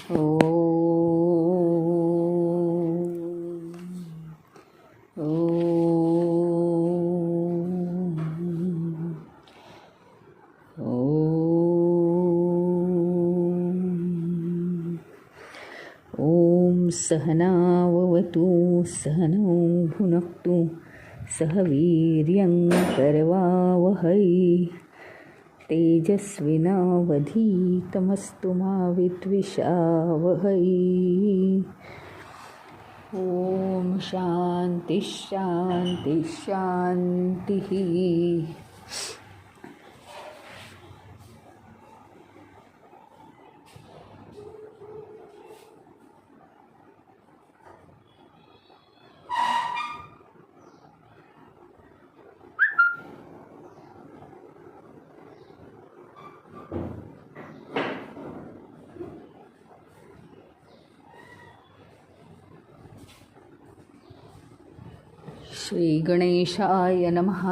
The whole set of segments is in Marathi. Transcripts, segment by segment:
ओम सहनाववतु सहनौ भुनक्तु सह वीर्यं करवावहै तेजस्विनावधीतमस्तु मा विद्विषावहै। ओम शांति शांति शांतिः। श्री गणेशाय नमः।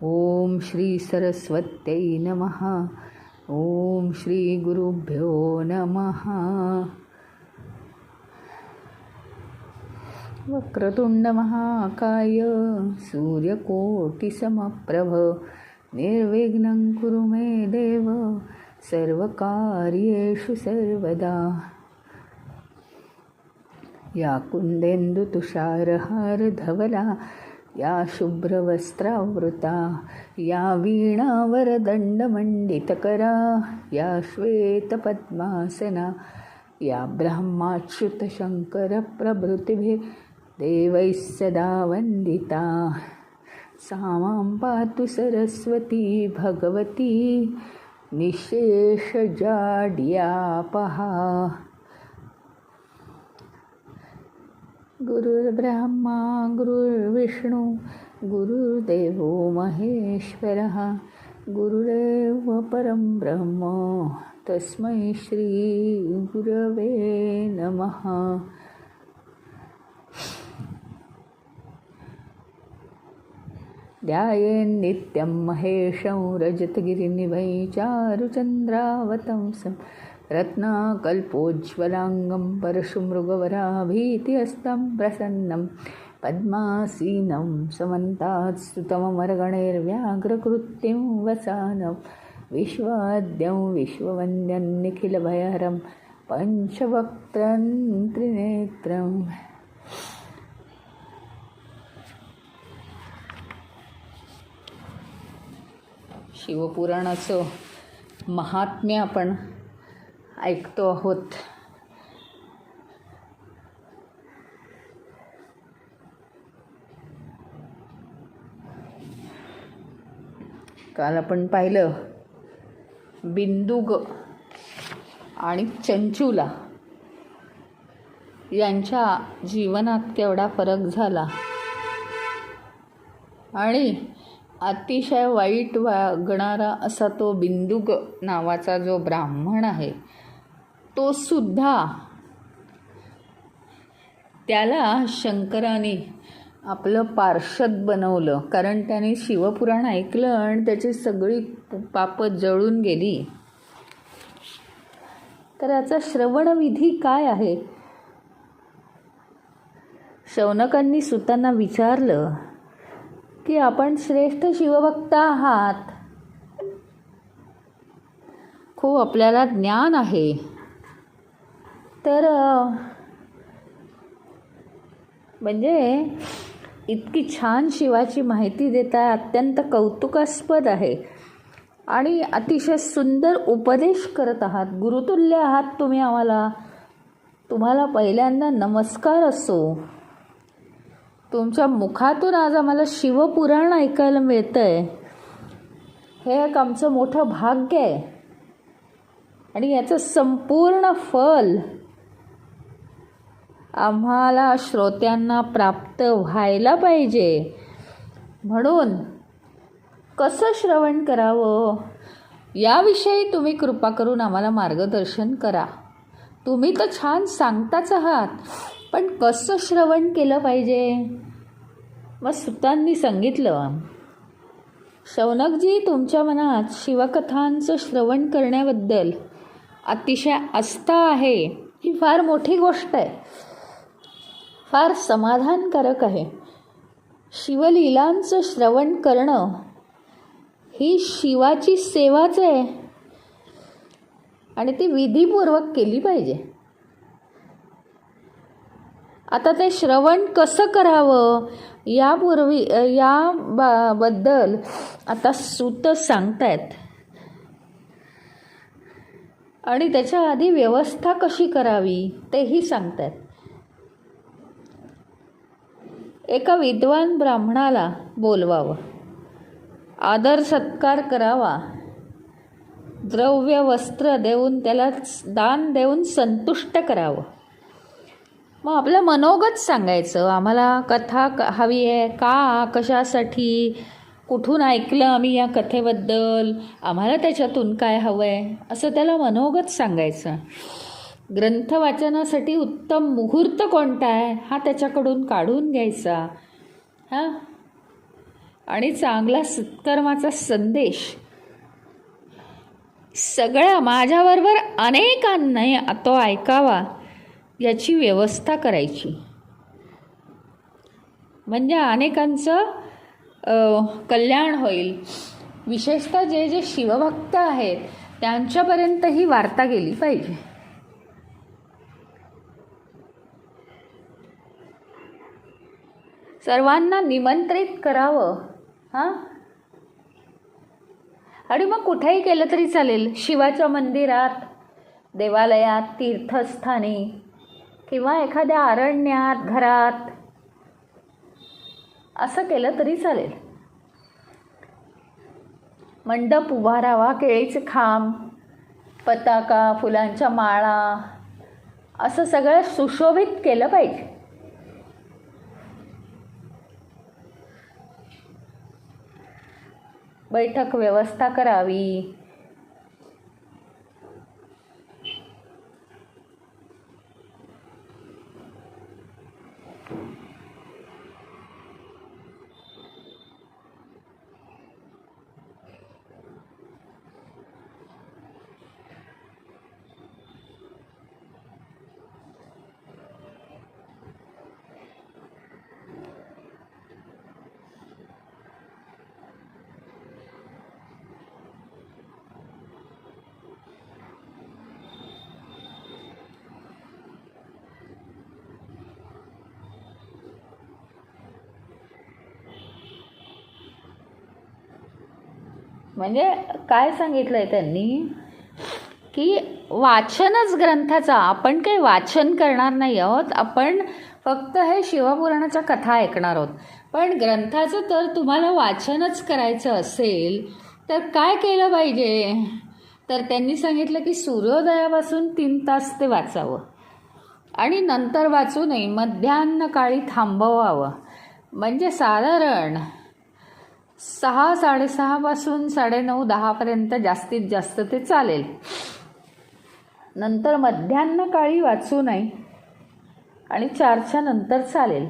ओम श्री सरस्वत्यै नमः। ओम श्री गुरुभ्यो नमः। वक्रतुंड महाकाय सूर्यकोटिसमप्रभ निर्विघ्नं कुरु मे देव सर्वकार्येषु सर्वदा। या कुन्देन्दुतुषारहारधवला या शुभ्रवस्त्रावृता या वीणावरदण्डमण्डितकरा या श्वेतपद्मासना या ब्रह्माच्युतशङ्करप्रभृतिभिर्देवैः सदा वन्दिता। सा मां पातु सरस्वती भगवती निःशेषजाड्यापहा। गुरुर्ब्रह्मा गुरुर्विष्णु गुरुर्देवो महेश्वरः गुरुरेव परं ब्रह्म तस्मै श्री गुरवे नमः। ध्यायेन्नित्यं महेशं रजतगिरिनिभै चारुचन्द्रावतंसं रत्नाकल्पोज्ज्वलाङ्गं परशुमृगवराभीतिहस्तं प्रसन्नं पद्मासीनं समन्तात्स्तुतममरगणैर्व्याघ्रकृत्यं वसानं विश्वाद्यं विश्ववन्द्यं निखिलभयहरं पंचवक्त्रं त्रिनेत्रम्। शिवपुराणाचं महात्म्य आपण ऐकतो आहोत. काल आपण पाहिलं बिंदुग आणि चंचुला यांच्या जीवनात केवढा फरक झाला आणि अतिशय वाईट वागणारा असा तो बिंदुग नावाचा जो ब्राह्मण आहे तो सुद्धा त्याला शंकराने आपलं पार्षद बनवलं, कारण त्याने शिवपुराण ऐकलं आणि त्याची सगळी पापं जळून गेली. तर याचा श्रवणविधी काय आहे? शौनकांनी सुतांना विचारलं की आपण श्रेष्ठ शिवभक्त आहात, खूप आपल्याला ज्ञान आहे, तर म्हणजे इतकी छान शिवाची माहिती देता अत्यंत कौतुकास्पद आहे आणि अतिशय सुंदर उपदेश करत आहात, गुरुतुल्य आहात तुम्ही आम्हाला. तुम्हाला पहिल्यांदा नमस्कार असो. तुमच्या मुखातून आज आम्हाला शिवपुराण ऐकायला मिळतंय, हे एक आमचं मोठं भाग्य आहे आणि याचं संपूर्ण फल आम्हाला श्रोत्यांना प्राप्त व्हायला पाहिजे. म्हणून कसं श्रवण करावं याविषयी तुम्ही कृपा करून आम्हाला मार्गदर्शन करा. तुम्ही तर छान सांगताच आहात, पण कसं श्रवण केलं पाहिजे? मग सुतांनी सांगितलं, शौनकजी, तुमच्या मनात शिवकथांचं श्रवण करण्याबद्दल अतिशय आस्था आहे ही फार मोठी गोष्ट आहे, फार समाधानकारक आहे. शिवलीलांचं श्रवण करणं ही शिवाची सेवाच आहे आणि ती विधीपूर्वक केली पाहिजे. आता ते श्रवण कसं करावं बद्दल आता सूत सांगतायत आणि त्याच्या आधी व्यवस्था कशी करावी तेही सांगतायत. एका विद्वान ब्राह्मणाला बोलवावं, आदर सत्कार करावा, द्रव्य वस्त्र देऊन त्याला दान देऊन संतुष्ट करावं. मग आपलं मनोगत सांगायचं, आम्हाला कथा हवी आहे का, कशासाठी, कुठून ऐकलं आम्ही या कथेबद्दल, आम्हाला त्याच्यातून काय हवं आहे, असं त्याला मनोगत सांगायचं. ग्रंथ वाचनासाठी उत्तम मुहूर्त कोणता आहे हा त्याच्याकडून काढून घ्यायचा. आणि चांगला सत्कर्माचा संदेश सगळ्या माझ्याबरोबर अनेकांनी तो ऐकावा याची व्यवस्था करायची. म्हणजे अनेकांचं कल्याण होईल. विशेषतः जे जे शिवभक्त आहेत त्यांच्यापर्यंत ही वार्ता गेली पाहिजे. सर्वांना निमंत्रित करावं. आणि मग कुठेही केलं तरी चालेल, शिवाच्या मंदिरात, देवालयात, तीर्थस्थानी किंवा एखाद्या अरण्यात, घरात, असं केलं तरी चालेल. मंडप उभारावा, केळीचे खांब, पताका, फुलांच्या माळा, असं सगळं सुशोभित केलं पाहिजे. बैठक व्यवस्था करावी. म्हणजे काय सांगितलं आहे त्यांनी की वाचनच ग्रंथाचा, आपण काही वाचन करणार नाही आहोत, आपण फक्त हे शिवपुराणाच्या कथा ऐकणार आहोत. पण ग्रंथाचं तर तुम्हाला वाचनच करायचं असेल तर काय केलं पाहिजे, तर त्यांनी सांगितलं की सूर्योदयापासून 3 तास ते वाचावं आणि नंतर वाचू नये, मध्यान्हकाळी थांबवावं. म्हणजे साधारण 6, 6:30 पासून 9:30, 10पर्यंत जास्तीत जास्त ते चालेल. नंतर मध्यान्हकाळी वाचू नये आणि 4च्या नंतर चालेल.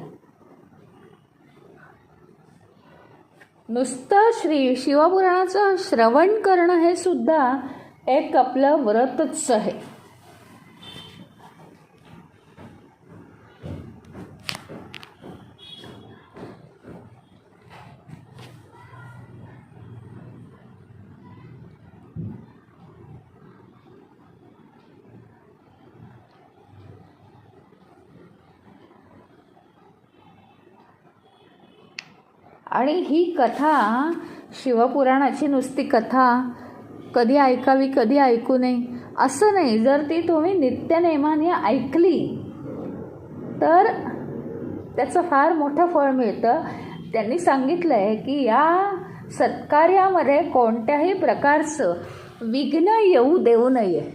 नुसतं शिवपुराणाचं श्रवण करणं हे सुद्धा एक आपलं व्रतच आहे. आणि ही कथा, शिवपुराणाची नुसती कथा कधी ऐकावी कधी ऐकू नये असं नाही. जर ती तुम्ही नित्यनेमाने ऐकली तर त्याचं फार मोठं फळ मिळतं. त्यांनी सांगितलं आहे की या सत्कार्यामध्ये कोणत्याही प्रकारचं विघ्न येऊ देऊ नये.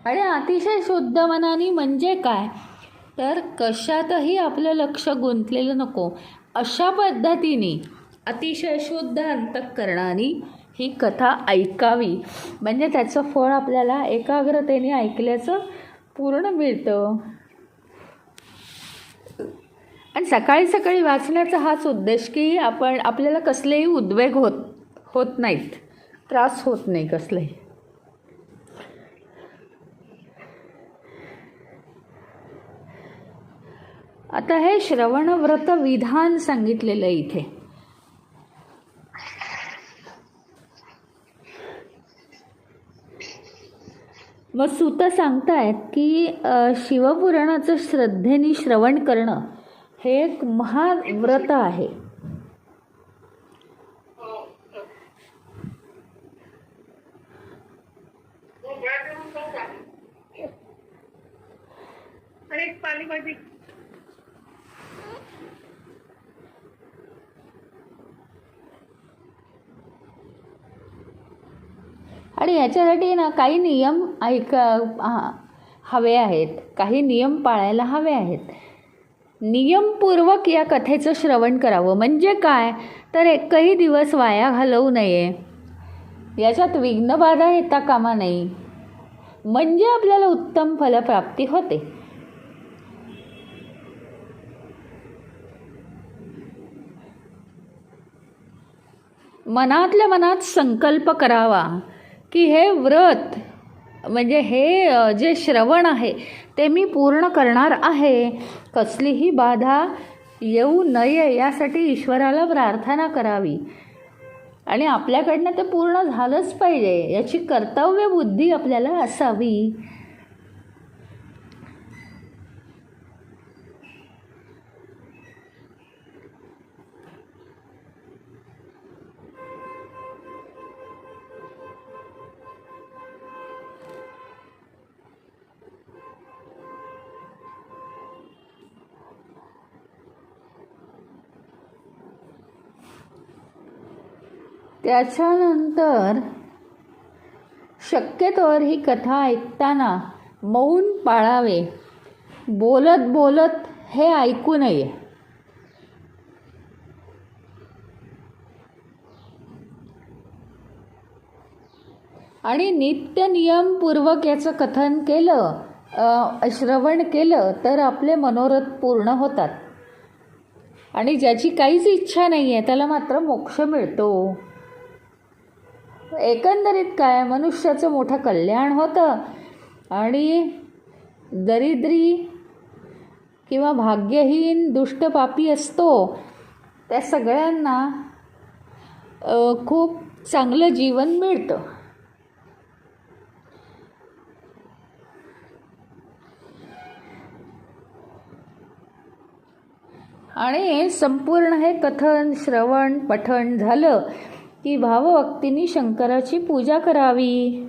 आणि अतिशय शुद्ध मनाने म्हणजे काय, तर कशातही आपलं लक्ष गुंतलेलं नको, अशा पद्धतीने अतिशय शुद्ध अंतःकरणाने ही कथा ऐकावी. म्हणजे त्याचं फळ आपल्याला एकाग्रतेने ऐकल्याचं पूर्ण मिळतं. आणि सकाळी सकाळी वाचण्याचा हाच उद्देश की आपल्याला कसलेही उद्वेग होत नाहीत, त्रास होत नाही कसलेही. आता हे श्रवणव्रत विधान सांगितलेलं आहे इथे. मग सूत सांगतायत की शिवपुराणाचं श्रद्धेने श्रवण करणं हे एक महाव्रत आहे. आणि याच्यासाठी ना काही नियम हवे आहेत, काही नियम पाळायला हवे आहेत. नियमपूर्वक या कथेचं श्रवण करावं. म्हणजे काय तर एकही दिवस वाया घालवू नये, याच्यात विघ्नबाधा येता कामा नाही, म्हणजे आपल्याला उत्तम फलप्राप्ती होते. मनातल्या मनात संकल्प करावा की हे व्रत म्हणजे हे जे श्रवण आहे ते मी पूर्ण करणार आहे. कसलीही बाधा येऊ नये यासाठी ईश्वराला प्रार्थना करावी आणि आपल्याकडनं ते पूर्ण झालंच पाहिजे याची कर्तव्य बुद्धी आपल्याला असावी. त्याच्यानंतर शक्यतोवर ही कथा ऐकताना मौन पाळावे, बोलत बोलत हे ऐकू नये. आणि नित्य नियमपूर्वक याचं कथन केलं, श्रवण केलं तर आपले मनोरथ पूर्ण होतात. आणि ज्याची काहीच इच्छा नाही आहे त्याला मात्र मोक्ष मिळतो. एकंदरीत काय मनुष्याचं मोठं कल्याण होतं आणि दरिद्री किंवा भाग्यहीन दुष्टपापी असतो त्या सगळ्यांना खूप चांगलं जीवन मिळतं. आणि संपूर्ण हे कथन श्रवण पठण झालं की भावभक्तीने शंकराची पूजा करावी.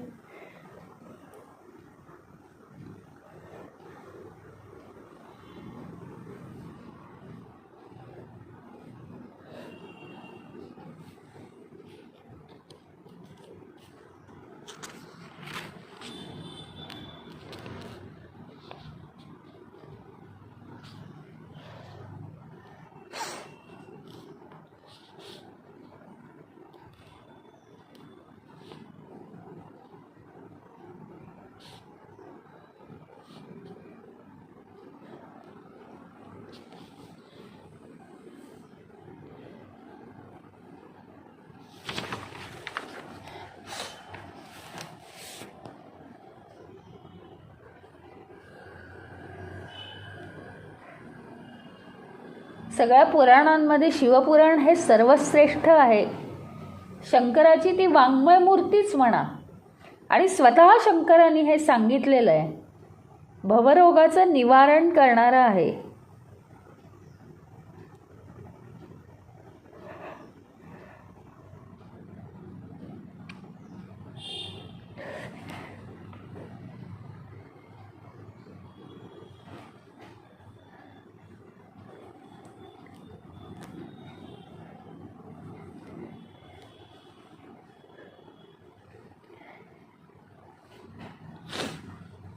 सगळ्या पुराणांमध्ये शिवपुराण हे सर्वश्रेष्ठ आहे. शंकराची ती वाङ्मय मूर्तीच म्हणा. आणि स्वतः शंकरांनी हे सांगितलेलं आहे, भवरोगाचं निवारण करणारं आहे.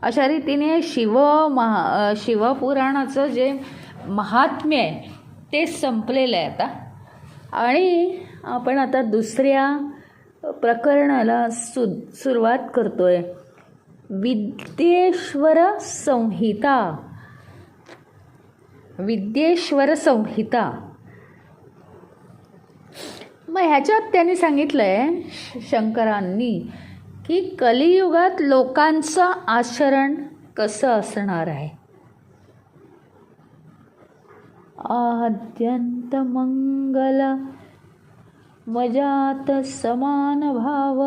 अशा रीतीने शिवपुराणाचं जे महात्म्य आहे ते संपलेलं आहे आता. आणि आपण आता दुसऱ्या प्रकरणाला सुरुवात करतोय. विद्येश्वर संहिता. विद्येश्वर संहिता. मग ह्याच्यात त्यांनी सांगितलंय शंकरांनी की कलियुगात लोकांचं आचरण कसं असणार आहे. आद्यंत मंगल मजात समान भाव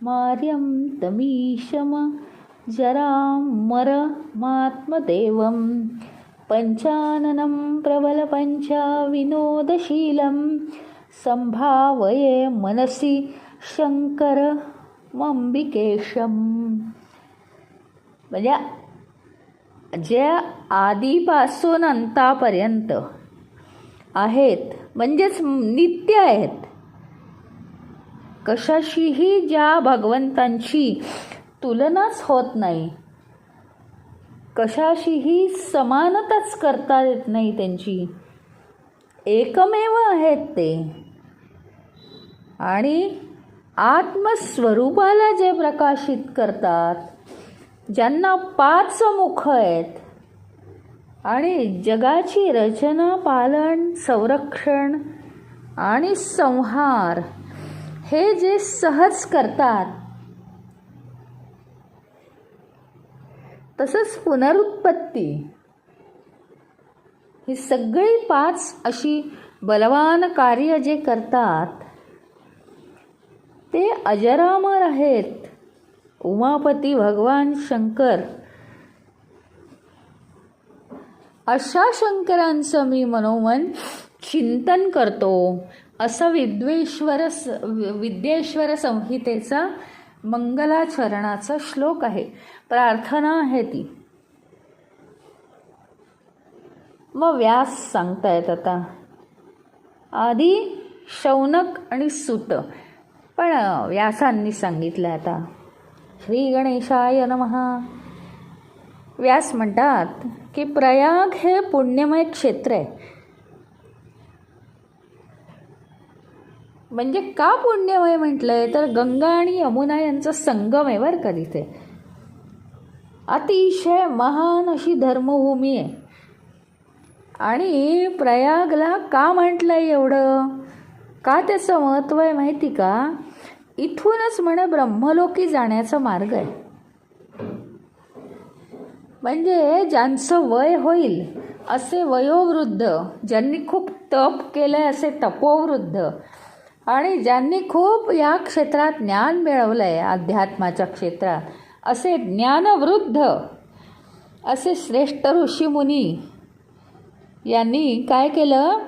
मार्यम तमीशम जरामर मात्मदेवं पंचाननं प्रबल पंचा विनोदशीलं संभावये मनसी शंकर मंबिकेशम. म्हणजे जे आधीपासून अंतापर्यंत आहेत म्हणजेच नित्य आहेत, कशाशीही ज्या भगवंतांची तुलनाच होत नाही, कशाशीही समानताच करता येत नाही त्यांची, एकमेव आहेत ते. आणि आत्मस्वरूपाला जे प्रकाशित करतात, ज्यांना 5 मुख आहेत आणि जगाची रचना, पालन, संरक्षण आणि संहार हे जे सहज करतात, तसंच पुनरुत्पत्ती, ही सगळी 5 अशी बलवान कार्य जे करतात ते अजरामर आहेत. उमापती भगवान शंकर, अशा शंकरांचं मी मनोमन चिंतन करतो, असं विद्येश्वर संहितेचा मंगलाचरणाचा श्लोक आहे, प्रार्थना आहे ती. मग व्यास सांगतायत आता. आधी शौनक आणि सूत, पण व्यासांनी सांगितलं आता. श्री गणेशाय नमः. व्यास म्हणतात की प्रयाग हे पुण्यमय क्षेत्र आहे. म्हणजे का पुण्यमय म्हटलंय तर गंगा आणि यमुना यांचा संगम आहे बरं का तिथे. अतिशय महान अशी धर्मभूमी आहे. आणि प्रयागला का म्हटलंय एवढं, का त्याचं महत्त्व आहे माहिती का. इथूनच म्हणे ब्रह्मलोकी जाण्याचा मार्ग आहे. म्हणजे ज्यांचं वय होईल असे वयोवृद्ध, ज्यांनी खूप तप केलंय असे तपोवृद्ध, आणि ज्यांनी खूप या क्षेत्रात ज्ञान मिळवलं आहे अध्यात्माच्या क्षेत्रात, असे ज्ञानवृद्ध, असे श्रेष्ठ ऋषीमुनी यांनी काय केलं,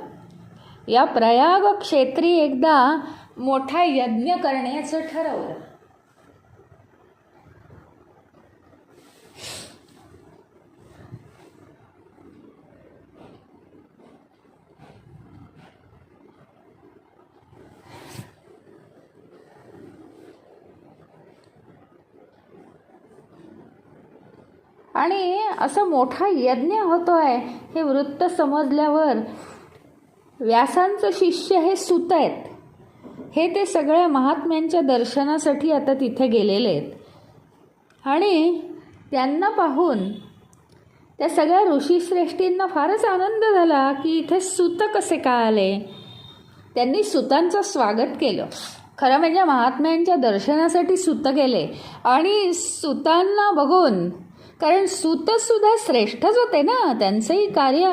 या प्रयाग क्षेत्री एकदा मोठा यज्ञ करण्याचं ठरवलं. आणि असं मोठा यज्ञ होतोय हे वृत्त समजल्यावर व्यासांचं शिष्य हे सूत आहेत, हे ते सगळ्या महात्म्यांच्या दर्शनासाठी आता तिथे गेलेले आहेत. आणि त्यांना पाहून त्या सगळ्या ऋषीश्रेष्ठींना फारच आनंद झाला की इथे सूत कसे काय आले. त्यांनी सूतांचं स्वागत केलं. खरं म्हणजे महात्म्यांच्या दर्शनासाठी सूत गेले आणि सूतांना बघून, कारण सूतसुद्धा श्रेष्ठच होते ना, त्यांचंही कार्य,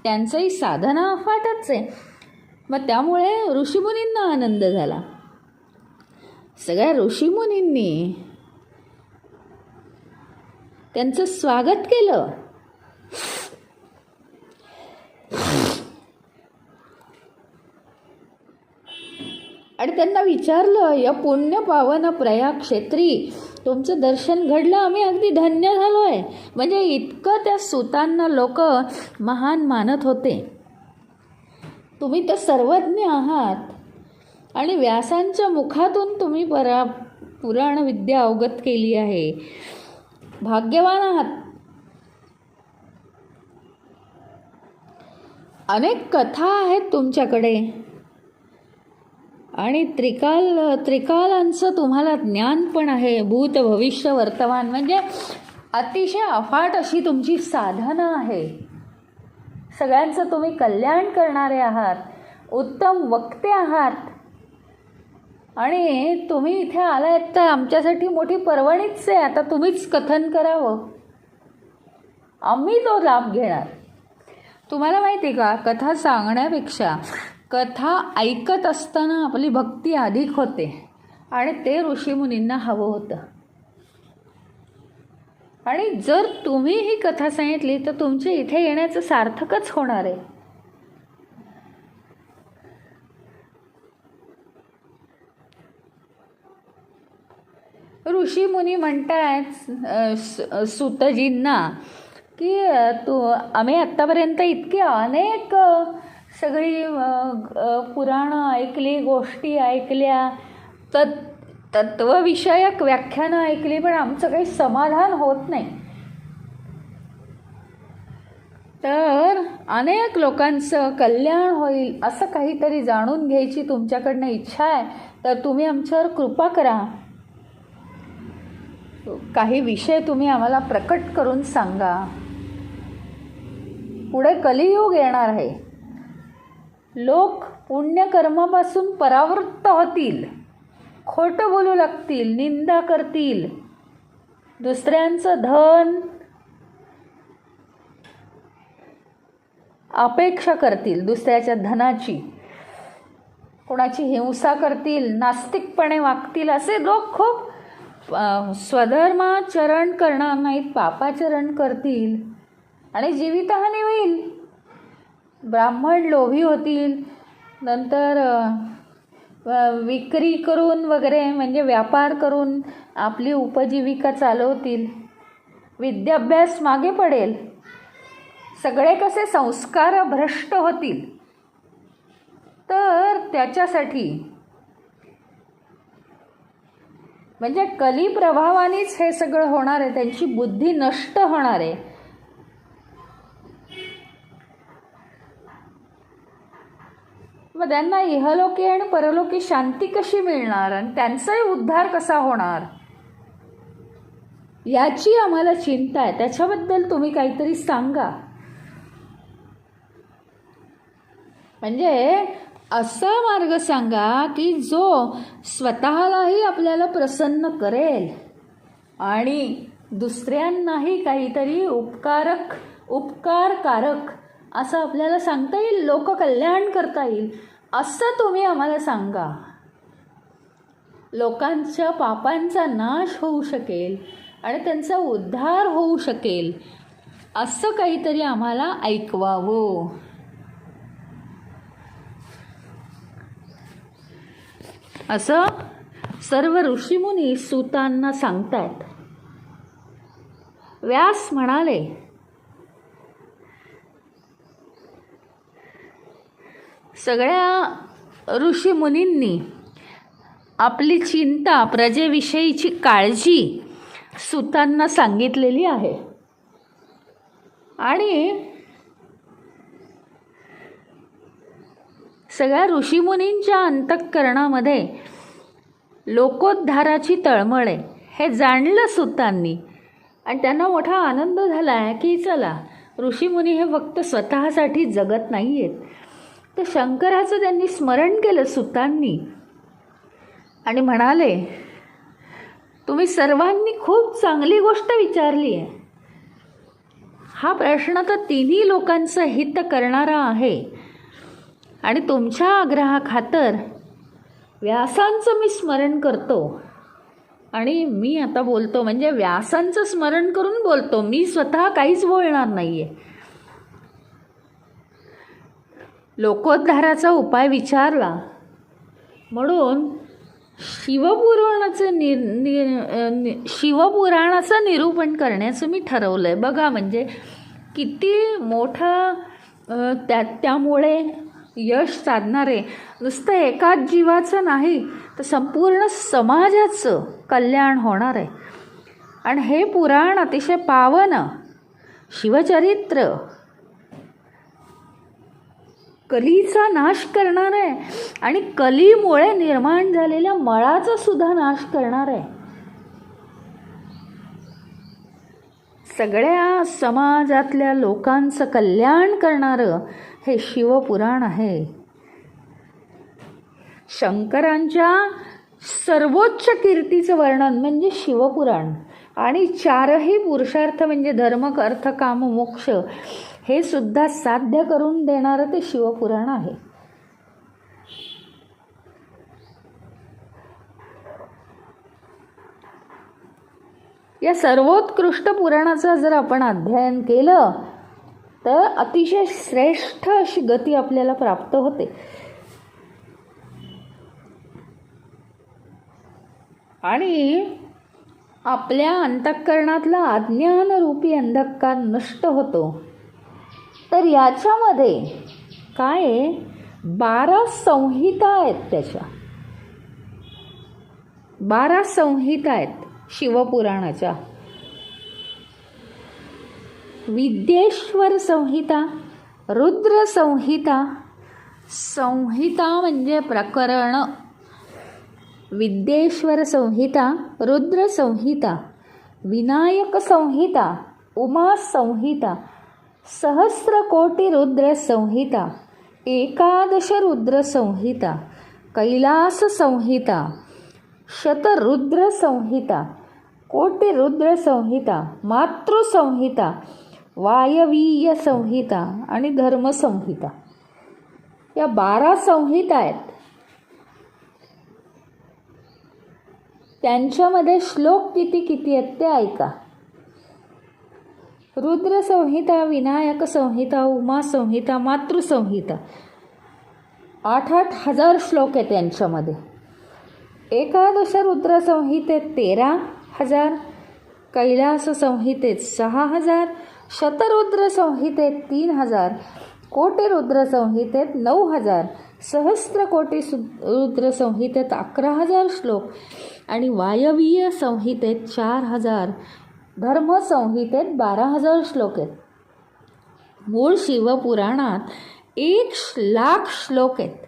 त्यांचंही साधना अफाटच आहे. मग त्यामुळे ऋषीमुनींना आनंद झाला. सगळ्या ऋषीमुनींनी त्यांचं स्वागत केलं. आणि त्यांना विचारलं, या पुण्य पावन प्रयाग क्षेत्री तुमचं दर्शन घडलं, आम्ही अगदी धन्य झालो आहे. म्हणजे इतकं त्या सूतांना लोक महान मानत होते. तुम्ही तर सर्वज्ञ आहात आणि व्यासांच्या मुखातून तुम्ही पुराण विद्या अवगत केली आहे, भाग्यवान आहात. अनेक कथा आहेत तुमच्याकडे आणि त्रिकालांचं तुम्हाला ज्ञान पण आहे. भूत भविष्य वर्तमान म्हणजे अतिशय अफाट अशी तुमची साधना आहे. सगळ्यांचं तुम्ही कल्याण करणारे आहात, उत्तम वक्ते आहात आणि तुम्ही इथे आलात तर आमच्यासाठी मोठी पर्वणीच आहे. आता तुम्हीच कथन करावं, आम्ही तो लाभ घेणार. तुम्हाला माहिती का, कथा सांगण्यापेक्षा कथा ऐकत असताना आपली भक्ती अधिक होते आणि ते ऋषीमुनींना हवं होतं. आणि जर तुम्ही ही कथा सांगितली तर तुमच्या इथे येण्याचं सार्थकच होणार आहे. ऋषीमुनी म्हणतायत सूतजींना की आम्ही आत्तापर्यंत इतकी अनेक सगळी पुराणं ऐकली, गोष्टी ऐकल्या, तत्वविषयक व्याख्यानं ऐकली, पण आमचं काही समाधान होत नाही. तर अनेक लोकांचं कल्याण होईल असं काहीतरी जाणून घ्यायची तुमच्याकडनं इच्छा आहे, तर तुम्ही आमच्यावर कृपा करा. काही विषय तुम्ही आम्हाला प्रकट करून सांगा. पुढे कलियुग येणार आहे. लोक पुण्यकर्मापासून परावृत्त होतील, खोटं बोलू लागतील, निंदा करतील, दुसऱ्यांचं धन अपेक्षा करतील, दुसऱ्याच्या धनाची, कोणाची हिंसा करतील, नास्तिकपणे वागतील. असे लोक खूप स्वधर्माचरण करणार नाहीत, पापाचरण करतील आणि जीवितहानी होईल. ब्राह्मण लोभी होतील, नंतर विक्री करून वगैरे म्हणजे व्यापार करून आपली उपजीविका चालवतील. विद्याभ्यास मागे पडेल, सगळे कसे संस्कार भ्रष्ट होतील. तर त्याच्यासाठी म्हणजे कली प्रभावानेच हे सगळं होणार आहे, त्यांची बुद्धी नष्ट होणार आहे. मग त्यांना इहलोकी आणि परलोकी शांती कशी मिळणार आणि त्यांचाही उद्धार कसा होणार याची आम्हाला चिंता आहे. त्याच्याबद्दल तुम्ही काहीतरी सांगा. म्हणजे असा मार्ग सांगा की जो स्वतःलाही आपल्याला प्रसन्न करेल आणि दुसऱ्यांनाही काहीतरी उपकारकारक असं आपल्याला सांगता येईल, लोककल्याण करता येईल, असं तुम्ही आम्हाला सांगा. लोकांच्या पापांचा नाश होऊ शकेल आणि त्यांचा उद्धार होऊ शकेल असं काहीतरी आम्हाला ऐकवावं. असं सर्व ऋषीमुनी सूतांना सांगतायत. व्यास म्हणाले, सगळ्या ऋषीमुनींनी आपली चिंता, प्रजेविषयीची काळजी सूतांना सांगितलेली आहे आणि सगळ्या ऋषीमुनींच्या अंतःकरणामध्ये लोकोद्धाराची तळमळ आहे हे जाणलं सूतांनी आणि त्यांना मोठा आनंद झाला आहे की चला, ऋषीमुनी हे फक्त स्वतःसाठी जगत नाही आहेत. तर शंकराचं त्यांनी स्मरण केलं सूतांनी आणि म्हणाले, तुम्ही सर्वांनी खूप चांगली गोष्ट विचारली आहे. हा प्रश्न तर तिन्ही लोकांचं हित करणारा आहे आणि तुमच्या आग्रहाखातर व्यासांचं मी स्मरण करतो आणि मी आता बोलतो म्हणजे व्यासांचं स्मरण करून बोलतो, मी स्वतः काहीच बोलणार नाही आहे. लोकोद्धाराचा उपाय विचारला म्हणून शिवपुराणाचं निरूपण करण्याचं मी ठरवलं आहे. बघा म्हणजे किती मोठं त्यामुळे यश साधणार आहे. नुसतं एकाच जीवाचं नाही तर संपूर्ण समाजाचं कल्याण होणार आहे. आणि हे पुराण अतिशय पावन शिवचरित्र कलीचा नाश करणार आहे आणि कलीमुळे निर्माण झालेल्या मळाचा सुद्धा नाश करणार आहे. सगळ्या समाजातल्या लोकांचं कल्याण करणारं हे शिवपुराण आहे. शंकरांच्या सर्वोच्च कीर्तीचं वर्णन म्हणजे शिवपुराण. आणि चारही पुरुषार्थ म्हणजे धर्म अर्थ काम मोक्ष हे सुद्धा साध्य करून देणारं ते शिवपुराण आहे. या सर्वोत्कृष्ट पुराणाचं जर आपण अध्ययन केलं तर अतिशय श्रेष्ठ अशी गती आपल्याला प्राप्त होते. आणि आपल्या अंतःकरणातला अज्ञानरूपी अंधकार नष्ट होतो. तर याच्यामध्ये काय 12 संहिता आहेत. त्याच्या 12 संहिता आहेत शिवपुराणाच्या. विद्येश्वर संहिता, रुद्र संहिता, संहिता म्हणजे प्रकरण, विद्येश्वर संहिता, रुद्र संहिता, विनायक संहिता, उमा संहिता, सहस्रकोटी रुद्र संहिता, एकादश रुद्र संहिता, कैलास संहिता, शतरुद्र संहिता, कोटी रुद्र संहिता, मातृसंहिता, वायवीय संहिता आणि धर्म संहिता. या 12 संहिता आहेत. त्यांच्यामध्ये श्लोक किती आहेत ते ऐका. रुद्र संहिता, विनायक संहिता, उमा संहिता, मातृसंहिता 8,000 हजार श्लोक आहेत त्यांच्यामध्ये. एकादश रुद्र संहितेत 13,000, कैलास संहितेत 6,000, शतरुद्र संहितेत 3,000, कोटी रुद्र संहितेत 9,000, सहस्त्रकोटी रुद्र संहितेत 11,000 श्लोक आणि वायवीय संहितेत 4,000, धर्म संहितेत 12,000 श्लोक आहेत. मूळ शिवपुराणात 1,00,000 श्लोक आहेत.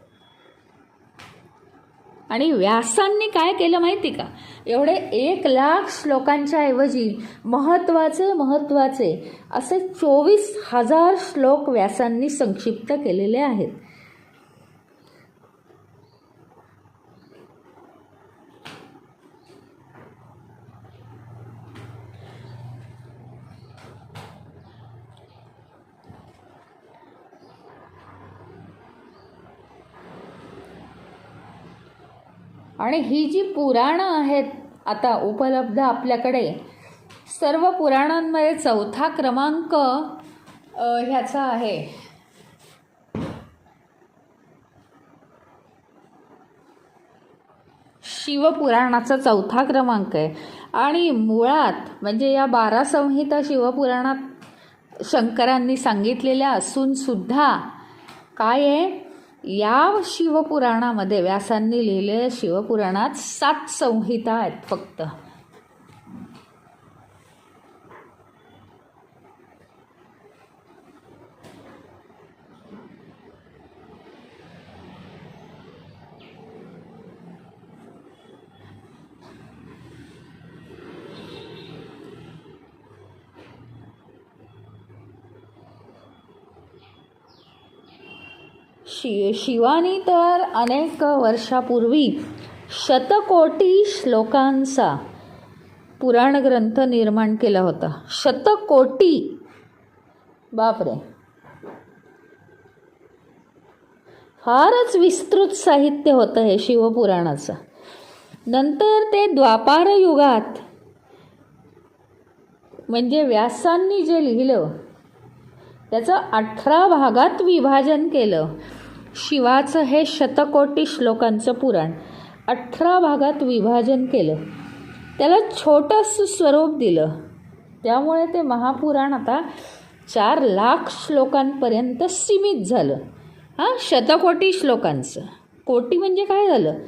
आणि व्यासांनी काय केलं माहिती का? एवढे 1,00,000 श्लोकांच्या ऐवजी महत्त्वाचे असे 24,000 श्लोक व्यासांनी संक्षिप्त केलेले आहेत. आणि ही जी पुराणं आहेत आता उपलब्ध आपल्याकडे, सर्व पुराणांमध्ये 4था क्रमांक ह्याचा आहे. शिवपुराणाचा 4था क्रमांक आहे. आणि मुळात म्हणजे या 12 संहिता शिवपुराणात शंकरांनी सांगितलेल्या असून सुद्धा काय आहे, या शिवपुराणामध्ये व्यासांनी लिहिलेल्या शिवपुराणात 7 संहिता आहेत फक्त. शिवानी तर अनेक वर्षापूर्वी शतकोटी श्लोकांचा पुराण ग्रंथ निर्माण केला होता. शतकोटी, बापरे, फारच विस्तृत साहित्य होतं हे शिवपुराणाचं. नंतर ते द्वापार युगात म्हणजे व्यासांनी जे लिहिलं त्याचं 18 भागात विभाजन केलं. शिवाचं हे शतकोटी श्लोकांचं पुराण 18 भागात विभाजन केलं, त्याला छोटंसं स्वरूप दिलं. त्यामुळे ते महापुराण आता 4,00,000 श्लोकांपर्यंत सीमित झालं. शतकोटी श्लोकांचं, कोटी म्हणजे काय झालं,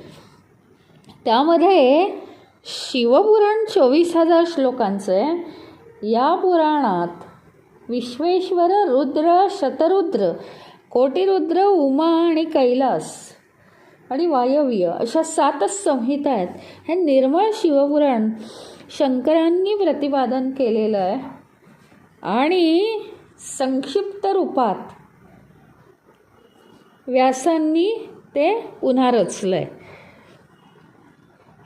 त्यामध्ये शिवपुराण 24,000 श्लोकांचं आहे. या पुराणात विश्वेश्वर, रुद्र, शतरुद्र, कोटिरुद्र, उमा आणि कैलास आणि वायव्य अशा 7च संहिता आहेत. हे निर्मळ शिवपुराण शंकरांनी प्रतिपादन केलेलं आहे. आणि संक्षिप्त रूपात व्यासांनी ते पुन्हा रचलंय.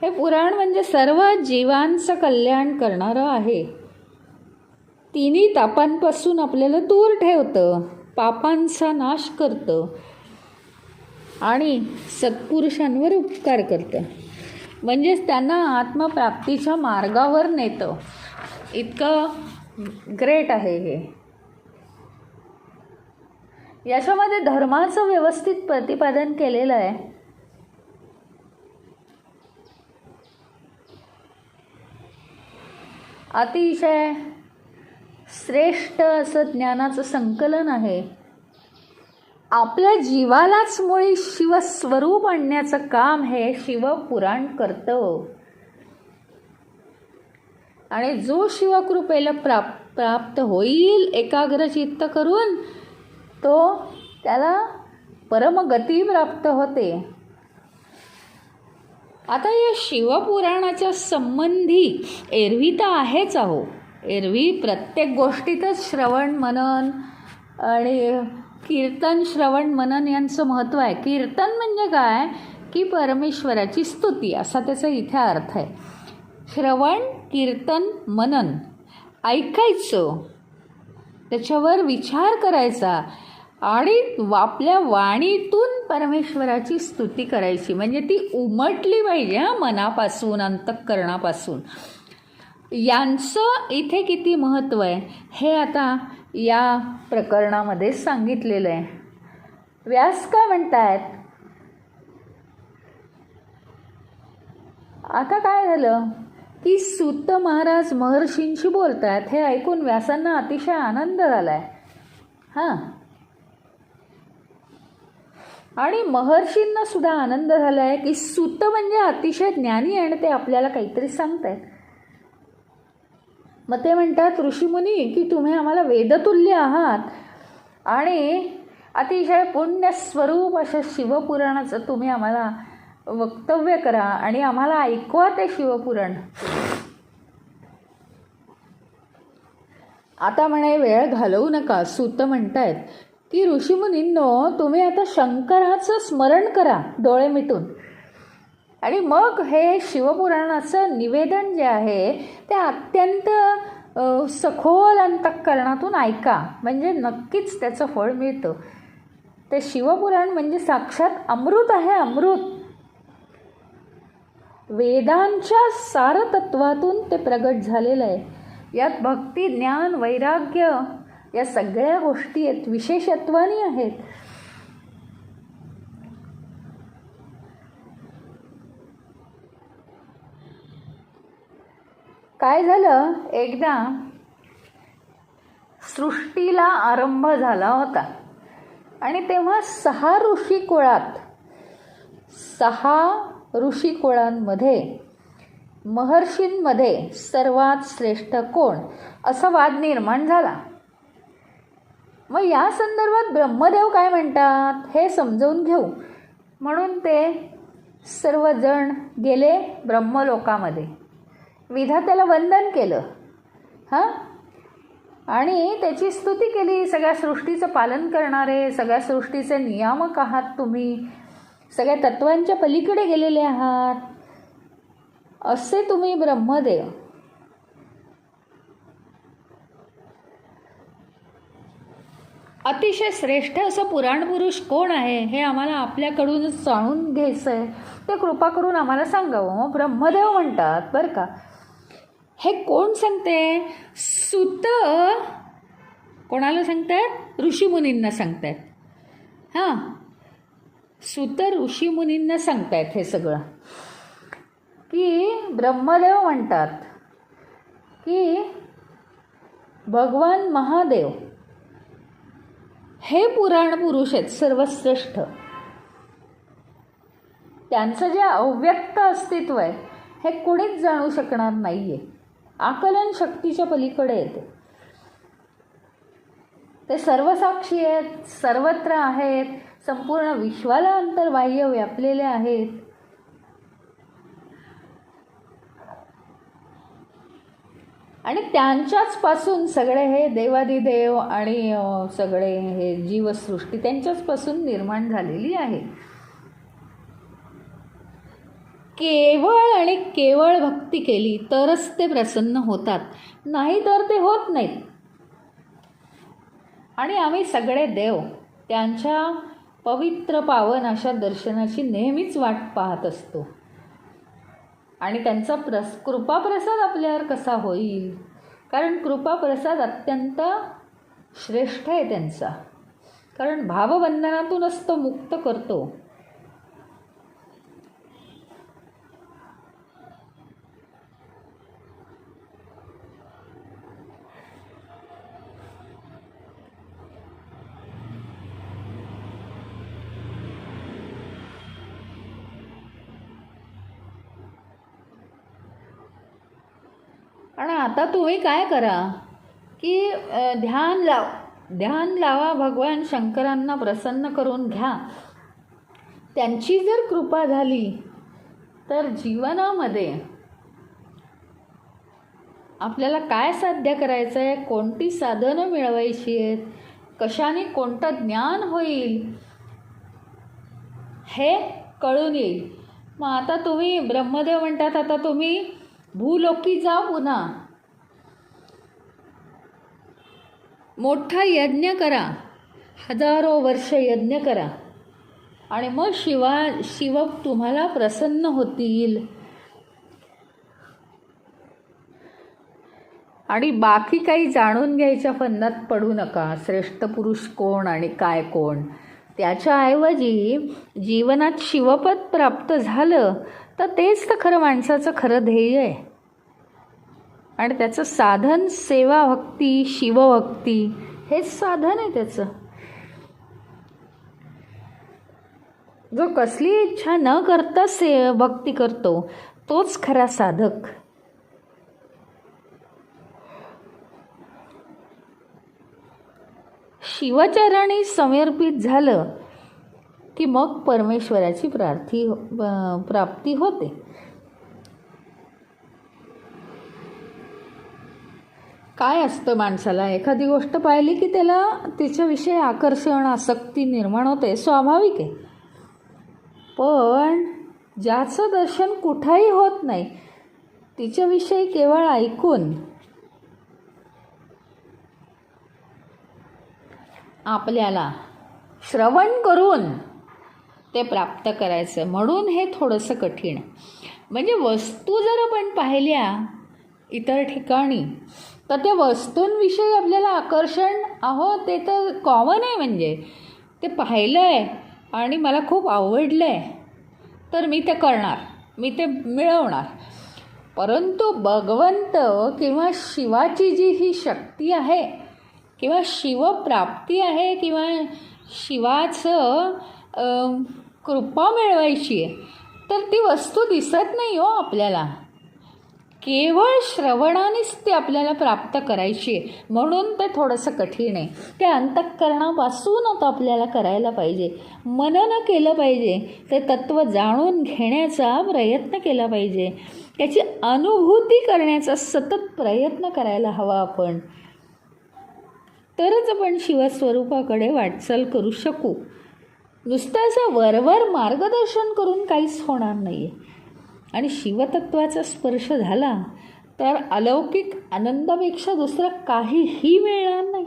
हे पुराण म्हणजे सर्व जीवांचं कल्याण करणारं आहे. तिन्ही तापांपासून आपल्याला दूर ठेवतं, पापांचा नाश करतं आणि सत्पुरुषांवर उपकार करतं. म्हणजेच त्यांना आत्मप्राप्तीच्या मार्गावर नेतं. इतकं ग्रेट आहे हे. याच्यामध्ये धर्माचं व्यवस्थित प्रतिपादन केलेलं आहे. अतिशय श्रेष्ठ असं ज्ञानाचं संकलन आहे. आपल्या जीवालाच मुळी शिवस्वरूप आणण्याचं काम हे शिवपुराण करतं. आणि जो शिवकृपेला प्राप्त होईल एकाग्रचित्त करून, तो त्याला परमगती प्राप्त होते. आता या शिवपुराणाच्या संबंधी एरवी तर आहेच आहो. एरवी प्रत्येक गोष्टीतच श्रवण मनन आणि कीर्तन श्रवण मनन यांचं महत्त्व आहे. कीर्तन म्हणजे काय की परमेश्वराची स्तुती असा त्याचा इथे अर्थ आहे. श्रवण कीर्तन मनन ऐकायचं, त्याच्यावर विचार करायचा आणि आपल्या वाणीतून परमेश्वराची स्तुती करायची. म्हणजे ती उमटली पाहिजे मनापासून, अंतःकरणापासून. यांचं इथे किती महत्त्व आहे हे आता या प्रकरणामध्ये सांगितलेलं आहे. व्यास काय म्हणतायत, आता काय झालं की सूत महाराज महर्षींशी बोलतात. हे ऐकून व्यासांना अतिशय आनंद झालाय. आणि महर्षींना सुद्धा आनंद झालाय की सूत म्हणजे अतिशय ज्ञानी आणि ते आपल्याला काहीतरी सांगतायत. मग ते म्हणतात, ऋषीमुनी की तुम्ही आम्हाला वेदतुल्य आहात आणि अतिशय पुण्यस्वरूप अशा शिवपुराणाचं तुम्ही आम्हाला वक्तव्य करा आणि आम्हाला ऐकवा ते शिवपुराण. आता म्हणे वेळ घालवू नका. सूत म्हणतायत की ऋषीमुनींनो, तुम्ही आता शंकराचं स्मरण करा डोळे मिटून आणि मग हे शिवपुराणाचं निवेदन जे आहे ते अत्यंत सखोल अंतःकरणातून ऐका. म्हणजे नक्कीच त्याचं फळ मिळतं. ते शिवपुराण म्हणजे साक्षात अमृत आहे. अमृत वेदांच्या सारतत्वातून ते प्रगट झालेलं आहे. यात भक्ती, ज्ञान, वैराग्य या सगळ्या गोष्टी आहेत, विशेषत्वानी आहेत. काय झालं, एकदा सृष्टीला आरंभ झाला होता आणि तेव्हा 6 ऋषिकुळात 6 ऋषिकुळांमध्ये महर्षींमध्ये सर्वात श्रेष्ठ कोण असा वाद निर्माण झाला. मग या संदर्भात ब्रह्मदेव काय म्हणतात हे समजावून घेऊ म्हणून ते सर्वजण गेले ब्रह्मलोकामध्ये. विधात्याला वंदन केलं आणि त्याची स्तुती केली. सगळ्या सृष्टीचं पालन करणारे, सगळ्या सृष्टीचे नियामक आहात तुम्ही, सगळ्या तत्वांच्या पलीकडे गेलेले आहात असे तुम्ही ब्रह्मदेव. अतिशय श्रेष्ठ असं पुराण पुरुष कोण आहे हे आम्हाला आपल्याकडूनच जाणून घ्यायचं आहे, ते कृपा करून आम्हाला सांगावं. मग ब्रह्मदेव म्हणतात बरं का, हे कोण सांगते? सूत कोणाला सांगतात? ऋषीमुनींना सांगतायत. सूत ऋषीमुनींना सांगतायत हे सगळं. की ब्रह्मदेव म्हणतात की भगवान महादेव हे पुराण पुरुष आहेत सर्वश्रेष्ठ. त्यांचं जे अव्यक्त अस्तित्व आहे हे कोणीच जाणू शकणार नाही आहे. आकलन शक्तीच्या पलीकडे येते. ते सर्वसाक्षी आहेत, सर्वत्र आहेत, संपूर्ण विश्वाला अंतर्बाह्य व्यापलेले आहेत. आणि त्यांच्याच पासून सगळे हे देवादिदेव आणि सगळे हे जीवसृष्टी त्यांच्याच पासून निर्माण झालेली आहे. केवळ आणि केवळ भक्ती केली तरच ते प्रसन्न होतात, नाही तर ते होत नाहीत. आणि आम्ही सगळे देव त्यांच्या पवित्र पावन अशा दर्शनाची नेहमीच वाट पाहत असतो. आणि त्यांचा कृपाप्रसाद आपल्यावर कसा होईल, कारण कृपाप्रसाद अत्यंत श्रेष्ठ आहे त्यांचा, कारण भावबंधनातूनच तो मुक्त करतो. आणि आता तुम्ही काय करा की ध्यान लावा, भगवान शंकरांना प्रसन्न करून घ्या. त्यांची जर कृपा झाली तर जीवनामध्ये आपल्याला काय साध्य करायचं आहे, कोणती साधनं मिळवायची आहेत, कशाने कोणतं ज्ञान होईल हे कळून येईल. मग आता तुम्ही ब्रह्मदेव म्हणतात आता तुम्ही भूलोकी जा, पुन्हा मोठा यज्ञ करा, हजारो वर्ष यज्ञ करा आणि मग शिव तुम्हाला प्रसन्न होतील. आणि बाकी काही जाणून घ्यायच्या फंदात पडू नका, श्रेष्ठ पुरुष कोण आणि काय कोण. त्याच्याऐवजी जीवनात शिवपद प्राप्त झालं तर तेच तर खरं माणसाचं खरं ध्येय आहे. आणि त्याचं साधन सेवा भक्ती, शिवभक्ती हेच साधन आहे त्याचं. जो कसली इच्छा न करता भक्ती करतो तोच खरा साधक. शिवचरणी समर्पित झालं की मग परमेश्वराची प्राप्ती होते. काय असतं, माणसाला एखादी गोष्ट पाहिली की त्याला तिच्याविषयी आकर्षण, आसक्ती निर्माण होते, स्वाभाविक आहे. पण ज्याचं दर्शन कुठंही होत नाही, तिच्याविषयी केवळ ऐकून आपल्याला श्रवण करून ते प्राप्त करायचं, म्हणून हे थोडंसं कठीण आहे. म्हणजे वस्तू जर आपण पाहिल्या इतर ठिकाणी तर त्या वस्तूंविषयी आपल्याला आकर्षण, ते तर कॉमन आहे. म्हणजे ते पाहिलं आहे आणि मला खूप आवडलं आहे तर मी ते करणार, मी ते मिळवणार. परंतु भगवंत किंवा शिवाची जी ही शक्ती आहे किंवा शिवप्राप्ती आहे किंवा शिवाचं कृपा मिळवायची आहे तर ती वस्तू दिसत नाही हो आपल्याला. केवळ श्रवणानेच ती आपल्याला प्राप्त करायची आहे, म्हणून ते थोडंसं कठीण आहे. ते अंतःकरणापासूनच आपल्याला करायला पाहिजे, मनन केलं पाहिजे, ते तत्त्व जाणून घेण्याचा प्रयत्न केला पाहिजे, त्याची अनुभूती करण्याचा सतत प्रयत्न करायला हवा आपण. तरच आपण शिवस्वरूपाकडे वाटचाल करू शकू. नुसतं असं वरवर मार्गदर्शन करून काहीच होणार नाही आहे. आणि शिवतत्वाचा स्पर्श झाला तर अलौकिक आनंदापेक्षा दुसरं काहीही मिळणार नाही.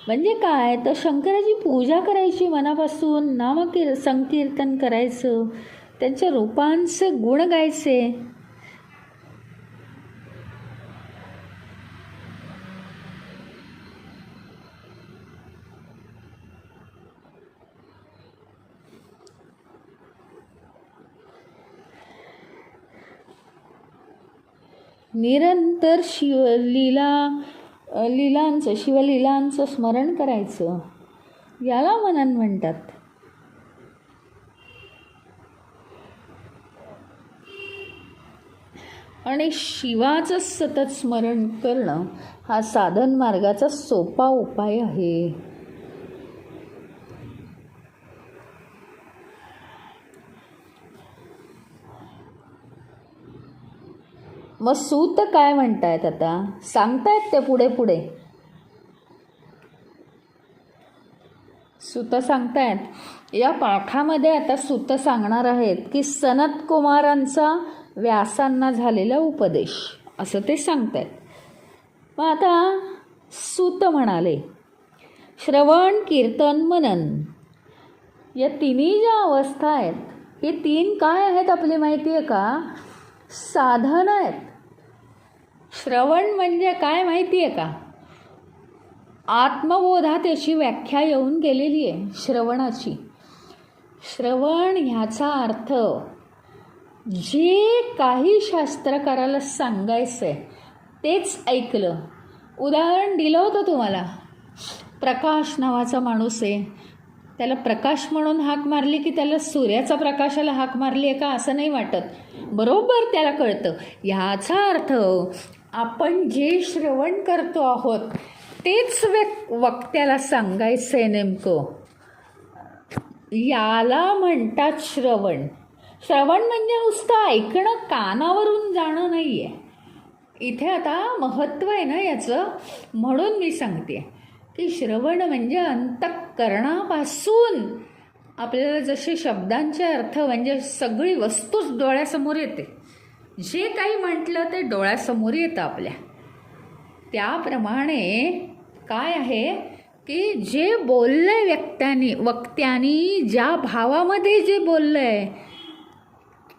म्हणजे काय तर शंकराची पूजा करायची मनापासून, संकीर्तन करायचं, त्यांच्या रूपांचे गुण गायचे. निरंतर शिवलीलांचं स्मरण करायचं, याला मनन म्हणतात. आणि शिवाचं सतत स्मरण करणं हा साधन मार्गाचा सोपा उपाय आहे. मग सूत काय म्हणतायत आता, सांगतायत ते पुढे पुढे. सूत सांगतायत या पाठामध्ये, आता सूत सांगणार आहेत की सनत कुमारांचा व्यासांना झालेला उपदेश, असं ते सांगतायत. मग आता सूत म्हणाले, श्रवण, कीर्तन, मनन या तिन्ही ज्या अवस्था आहेत, हे तीन काय आहेत आपली माहिती आहे का? साधन आहेत. श्रवण म्हणजे काय माहिती आहे का? आत्मबोधात याची व्याख्या येऊन गेलेली आहे श्रवणाची. श्रवण ह्याचा अर्थ जे काही शास्त्रकाराला सांगायचं आहे तेच ऐकलं. उदाहरण दिलं होतं तुम्हाला. प्रकाश नावाचा माणूस आहे, त्याला प्रकाश म्हणून हाक मारली की त्याला सूर्याचा प्रकाशाला हाक मारली आहे का असं नाही वाटत, बरोबर त्याला कळतं. ह्याचा अर्थ आपण जे श्रवण करतो आहोत तेच वक्त्याला सांगायचं आहे नेमकं. याला म्हणतात श्रवण. श्रवण म्हणजे नुसतं ऐकणं, कानावरून जाणं नाही आहे. इथे आता महत्त्व आहे ना याचं, म्हणून मी सांगते की श्रवण म्हणजे अंतःकरणापासून आपल्याला जसे शब्दांचे अर्थ म्हणजे सगळी वस्तूच डोळ्यासमोर येते, जे काही म्हटलं ते डोळ्यासमोर येतं आपल्या. त्याप्रमाणे काय आहे की जे बोललंय वक्त्यानी ज्या भावामध्ये जे बोललंय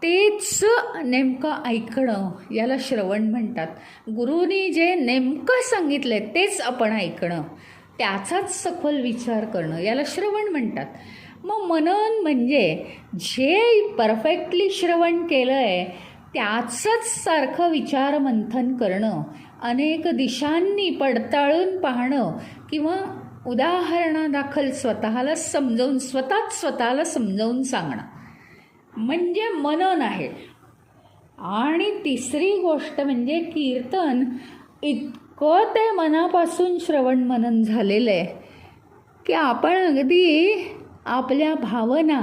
तेच नेमकं ऐकणं, याला श्रवण म्हणतात. गुरुनी जे नेमकं सांगितलंय तेच आपण ऐकणं, त्याचाच सखोल विचार करणं, याला श्रवण म्हणतात. मग मनन म्हणजे जे परफेक्टली श्रवण केलं आहे त्याचंच सारखं विचार मंथन करणं, अनेक दिशांनी पडताळून पाहणं किंवा उदाहरणादाखल स्वतःला समजावून सांगणं म्हणजे मनन आहे. आणि तिसरी गोष्ट म्हणजे कीर्तन. इतकं ते मनापासून श्रवण मनन झालेलं आहे की आपण अगदी आपल्या भावना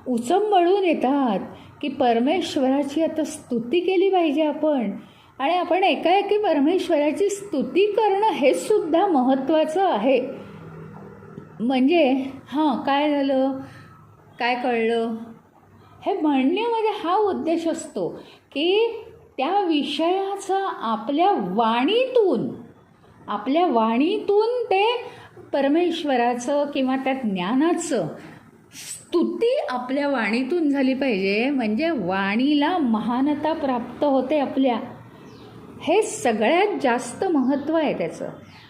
उचंबळून येतात की परमेश्वराची आता स्तुती केली पाहिजे आपण. आणि आपण एकाएकी परमेश्वराची स्तुती करणं हे सुद्धा महत्त्वाचं आहे. म्हणजे काय झालं, काय कळलं, हे म्हणण्यामध्ये हा उद्देश असतो की त्या विषयाचा आपल्या वाणीतून ते परमेश्वराचं किंवा त्या ज्ञानाचं स्तुती आपल्या वाणीतून झाली पाहिजे. म्हणजे वाणीला महानता प्राप्त होते आपल्या. हे सगळ्यात जास्त महत्त्व आहे त्याचं.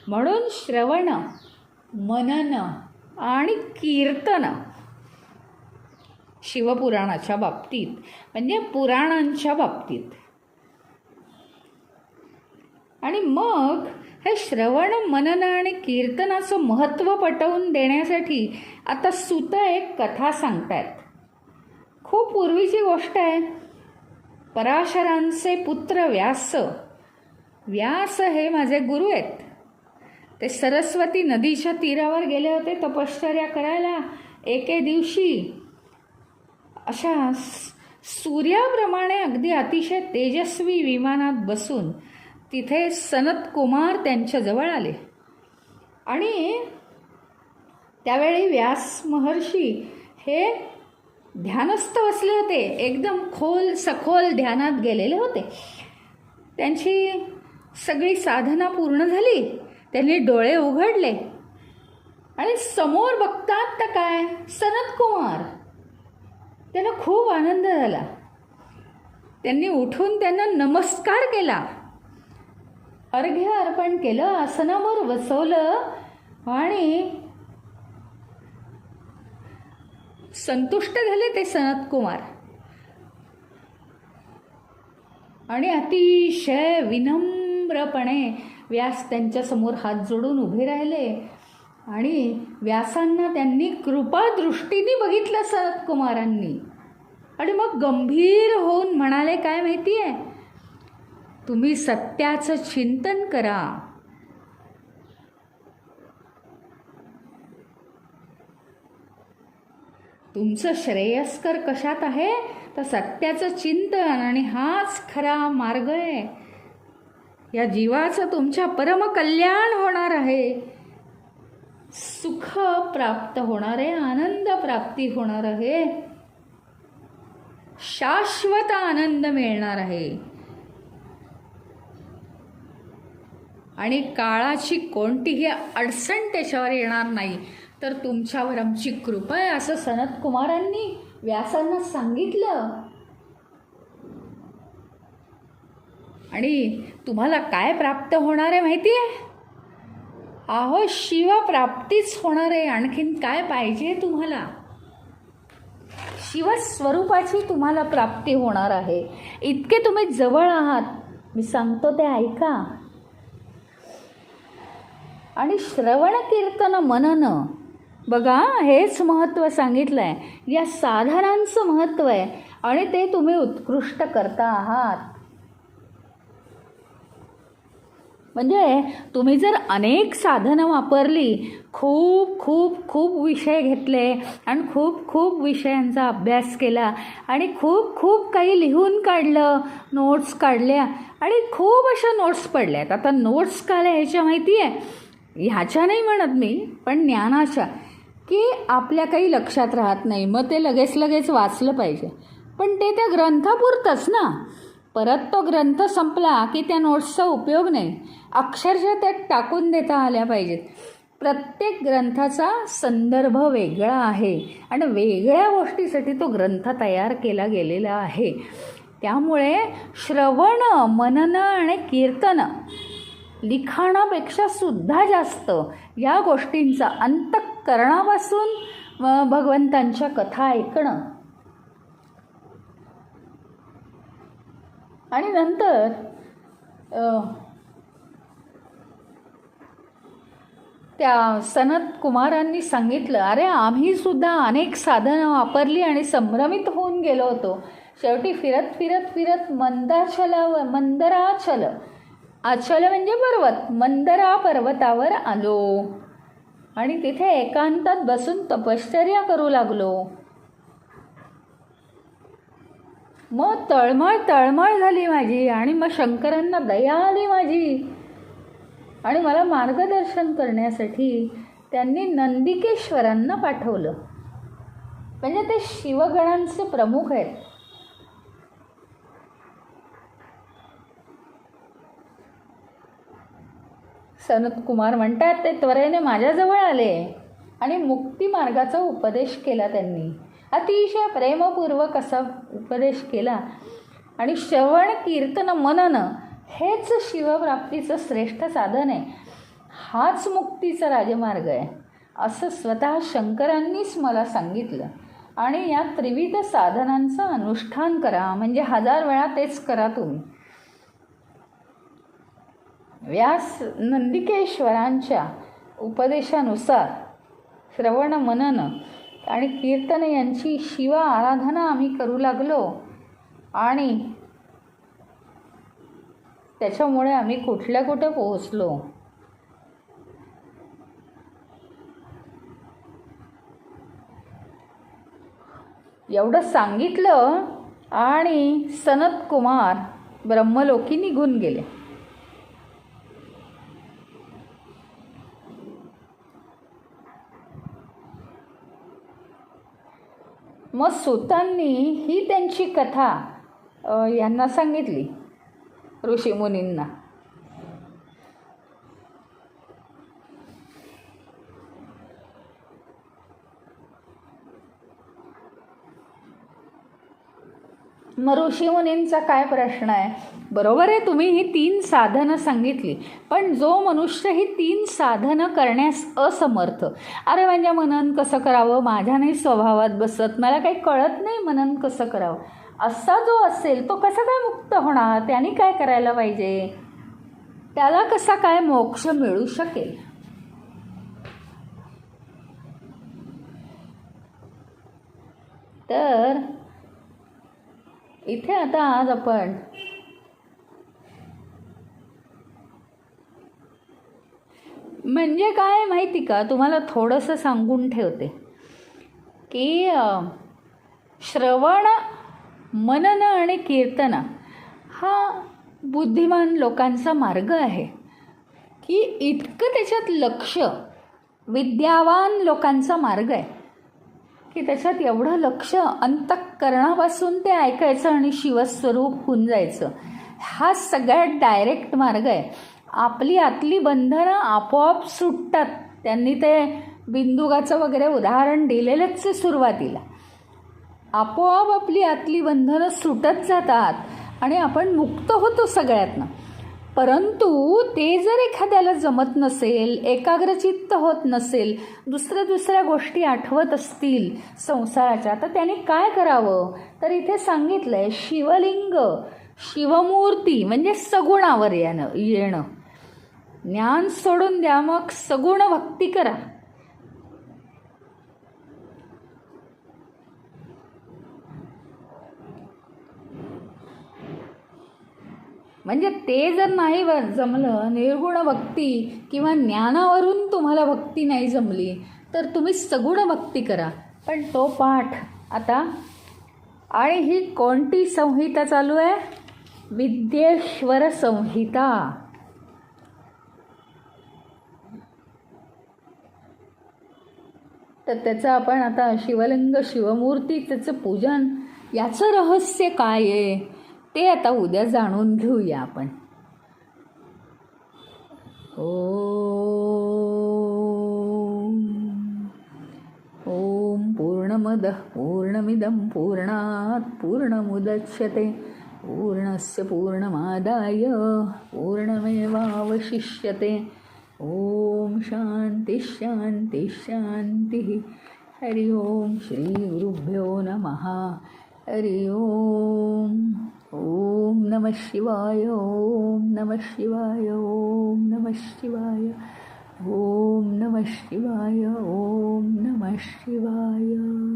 म्हणून श्रवण, मनन आणि कीर्तन शिवपुराणाच्या बाबतीत म्हणजे पुराणांच्या बाबतीत. आणि मग हे श्रवण, मनन आणि कीर्तनाचं महत्त्व पटवून देण्यासाठी आता सूत एक कथा सांगतायत. खूप पूर्वीची गोष्ट आहे. पराशरांचे पुत्र व्यास हे माझे गुरु आहेत. ते सरस्वती नदीच्या तीरावर गेले होते तपश्चर्या करायला. एके दिवशी अशा सूर्याप्रमाणे अगदी अतिशय तेजस्वी विमानात बसून तिथे सनत कुमार त्यांच्याजवळ आले. आणि त्यावेळी व्यास महर्षी हे ध्यानस्थ बसले होते, एकदम सखोल ध्यानात गेलेले होते. त्यांची सगळी साधना पूर्ण झाली. त्यांनी डोळे उघडले आणि समोर बघतात तर काय, सनत कुमार. त्यांना खूप आनंद झाला. त्यांनी उठून त्यांना नमस्कार केला, अर्घ्य अर्पण केलं, आसनावर बसवलं आणि संतुष्ट झाले ते सनत कुमार. आणि अतिशय विनम्रपणे व्यास त्यांच्यासमोर हात जोडून उभे राहिले. आणि व्यासांना त्यांनी कृपादृष्टीने बघितलं सनत कुमारांनी. आणि मग गंभीर होऊन म्हणाले, काय माहिती आहे, तुम्ही सत्याचं चिंतन करा. तुमचं श्रेयस्कर कशात आहे तर सत्याचं चिंतन, आणि हाच खरा मार्ग आहे. या जीवाचं तुमच्या परमकल्याण होणार आहे, सुख प्राप्त होणार आहे, आनंद प्राप्ती होणार आहे, शाश्वत आनंद मिळणार आहे. आणि काळाची कोणतीही अडचण त्याच्यावर येणार नाही. तर तुमच्यावर आमची कृपा आहे असं सनत कुमारांनी व्यासांना सांगितलं. आणि तुम्हाला काय प्राप्त होणार आहे माहिती आहे? अहो शिवप्राप्तीच होणार आहे. आणखीन काय पाहिजे तुम्हाला? शिवस्वरूपाची तुम्हाला प्राप्ती होणार आहे. इतके तुम्ही जवळ आहात. मी सांगतो ते ऐका. आणि श्रवण कीर्तन मनन, बघा हेच महत्त्व सांगितलं आहे. या साधनांचं महत्त्व आहे आणि ते तुम्ही उत्कृष्ट करता आहात. म्हणजे तुम्ही जर अनेक साधनं वापरली, खूप खूप खूप विषय घेतले आणि खूप खूप विषयांचा अभ्यास केला आणि खूप खूप काही लिहून काढलं, नोट्स काढल्या आणि खूप अशा नोट्स पडल्यात. आता नोट्स काय ह्याच्या माहिती आहे? ह्याच्या नाही म्हणत मी, पण ज्ञानाच्या, की आपल्या काही लक्षात राहत नाही, मग ते लगेच वाचलं पाहिजे. पण ते त्या ग्रंथापुरतंच ना. परत तो ग्रंथ संपला की त्या नोट्सचा उपयोग नाही. अक्षरशः त्यात टाकून देता आल्या पाहिजेत. प्रत्येक ग्रंथाचा संदर्भ वेगळा आहे आणि वेगळ्या गोष्टीसाठी तो ग्रंथ तयार केला गेलेला आहे. त्यामुळे श्रवण, मनन आणि कीर्तन लिखाणापेक्षा सुद्धा जास्त या गोष्टींचा अंतःकरणापासून भगवंतांच्या कथा ऐकणं. आणि नंतर त्या सनत कुमारांनी सांगितलं, अरे आम्ही सुद्धा अनेक साधनं वापरली आणि संभ्रमित होऊन गेलो होतो. शेवटी फिरत फिरत फिरत मंदराचल, आचल म्हणजे पर्वत, मंदरा पर्वतावर आलो आणि तिथे एकांतात बसून तपश्चर्या करू लागलो. मग तळमळ झाली माझी आणि मग शंकरांना दया आली माझी आणि मला मार्गदर्शन करण्यासाठी त्यांनी नंदिकेश्वरांना पाठवलं. म्हणजे ते शिवगणांचे प्रमुख आहेत. सनत कुमार म्हणतात, ते त्वरेने माझ्याजवळ आले आणि मुक्ती मार्गाचा उपदेश केला. त्यांनी अतिशय प्रेमपूर्वक असा उपदेश केला. आणि श्रवण कीर्तन मनन हेच शिवप्राप्तीचं श्रेष्ठ साधन आहे, हाच मुक्तीचा राजमार्ग आहे असं स्वतः शंकरांनीच मला सांगितलं. आणि या त्रिविध साधनांचं अनुष्ठान करा, म्हणजे 1000 वेळा तेच करा तुम्ही. व्यास नंदिकेश्वरांच्या उपदेशानुसार श्रवण मनन आणि कीर्तन यांची शिव आराधना आम्ही करू लागलो आणि त्याच्यामुळे आम्ही कुठल्या कुठे पोहोचलो. एवढं सांगितलं आणि सनत कुमार ब्रह्मलोकी निघून गेले. मग सुतांनी ही त्यांची कथा यांना सांगितली, ऋषीमुनींना. मग ऋषीमुनींचा काय प्रश्न आहे? बरोबर आहे, तुम्ही ही 3 साधनं सांगितली, पण जो मनुष्य ही 3 साधनं करण्यास असमर्थ, अरे म्हणजे मनन कसं करावं, माझ्या नाही स्वभावात बसत, मला काही कळत नाही मनन कसं करावं, असा जो असेल तो कसा काय मुक्त होणार? त्याने काय करायला पाहिजे? त्याला कसा काय मोक्ष मिळू शकेल? तर इथे आता आज आपण म्हणजे काय माहिती का, तुम्हाला थोडंसं सांगून ठेवते की श्रवण मनन आणि कीर्तन हा बुद्धिमान लोकांचा मार्ग आहे की इतकं त्याच्यात लक्ष, विद्यावान लोकांचा मार्ग आहे की त्याच्यात एवढं लक्ष, अंतःकरणापासून ते ऐकायचं आणि शिवस्वरूप होऊन जायचं. हा सगळ्यात डायरेक्ट मार्ग आहे. आपली आतली बंधनं आपोआप सुटतात. त्यांनी ते बिंदुगाचं वगैरे उदाहरण दिलेलंच आहे सुरुवातीला. आपोआप आपली आतली बंधनं सुटत जातात आणि आपण मुक्त होतो सगळ्यातनं. परंतु ते जर एखाद्याला जमत नसेल, एकाग्रचित्त होत नसेल, दुसऱ्या गोष्टी आठवत असतील संसाराच्या, तर त्याने काय करावं? तर इथे सांगितलंय शिवलिंग, शिवमूर्ती म्हणजे सगुणावर येणं. ज्ञान सोडून द्या, मग सगुण भक्ती करा. म्हणजे ते जर नाही जमलं, निर्गुण भक्ती किंवा ज्ञानावरून तुम्हाला भक्ती नाही जमली, तर तुम्ही सगुण भक्ती करा. पण तो पाठ आता, आणि ही कोणती संहिता चालू आहे? विद्येश्वर संहिता. तर त्याचं आपण आता शिवलिंग, शिवमूर्ती, त्याचं पूजन, याचं रहस्य काय आहे ते आता उद्या जाणून घेऊया आपण. ओम पूर्णमदः पूर्णमिदं पूर्णात् पूर्णमुदच्यते पूर्णस्य पूर्णमादाय पूर्णमेवावशिष्यते. ओम शांती शांती शांती. हरि ओम. श्री गुरुभ्यो नमः. हरि ओम. ओम नमः शिवाय. ओम नमः शिवाय. ओम नमः शिवाय. ओम नमः शिवाय. ओम नमः शिवाय.